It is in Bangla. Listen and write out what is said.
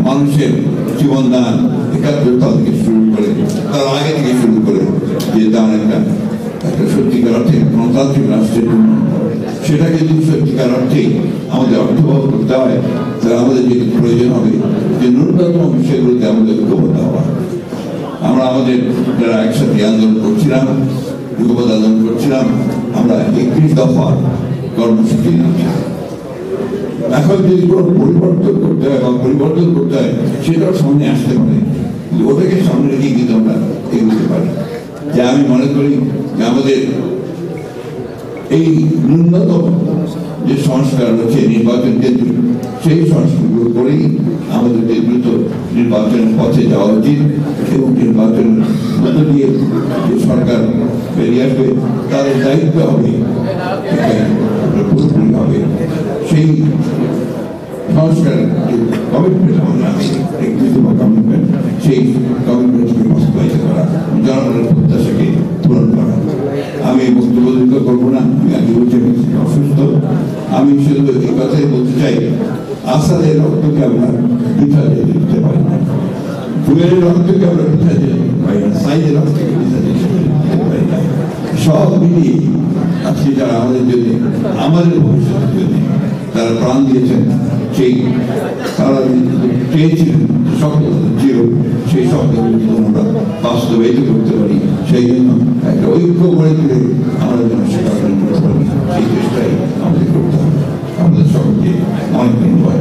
মানুষের জীবনদান ৭১ সাল থেকে শুরু করে তার আগে থেকে শুরু করে যে তার একটা সত্যিকার অর্থে গণতান্ত্রিক রাষ্ট্রের জন্য সেটাকে যদি সত্যিকার অর্থে আমাদের অর্থবহ করতে হয় তাহলে আমাদের যেটি প্রয়োজন হবে যে ন্যূনতম বিষয়গুলোতে আমাদের ঐক্যবদ্ধ হওয়া। আমরা আমাদের যারা একসাথে আন্দোলন করছিলাম, যুগপৎ আন্দোলন করছিলাম, আমরা ৩১ দফা কর্মসূচি নিচ্ছি। এখন যদি কোনো পরিবর্তন করতে হয় বা পরিবর্তন করতে হয় সেটাও সামনে আসতে পারে, ওটাকে সামনে রেখে কিন্তু আমরা এগোতে পারি। যে আমি মনে করি যে আমাদের এই ন্যূনতম যে সংস্কার হচ্ছে নির্বাচনকে সেই সংস্কারগুলো করেই আমাদেরকে দ্রুত নির্বাচনের পথে যাওয়া উচিত এবং নির্বাচনের মধ্য দিয়ে যে সরকার বেরিয়ে আসবে তাদের দায়িত্ব হবে পুরোপুরি হবে সেই সংস্কার কমিটমেন্ট আমরা কমিটমেন্ট সেই কমিটমেন্টকে বাস্তবায়িত করা, জনগণের প্রত্যাশাকে পূরণ করা। আমি বক্তব্য দীর্ঘ করবো না, আমি আগে বলছি অসুস্থ। আমি শুধু এই কথাই বলতে চাই, আসাদের রক্তকে আমরা বৃথা যেতে দিতে পারি না, ফুলের রক্তকে আমরা বৃথা যেতে পারি না, সাইজের রক্তকে বৃথা যেতে পারি না। সব মিলিয়ে আজকে যারা আমাদের জন্য, আমাদের ভবিষ্যতের জন্য তারা প্রাণ দিয়েছেন, সেই তারা চেয়েছিলেন শব্দ ছিল, সেই শব্দগুলো আমরা বাস্তবায়িত করতে পারি। সেই জন্য একটা ঐক্য গড়ে তুলে আমরা যেন সেটা অর্জন করতে পারি, সেই চেষ্টাই আমাদের করতে হবে। আমাদের সকলকে অনেক ধন্যবাদ।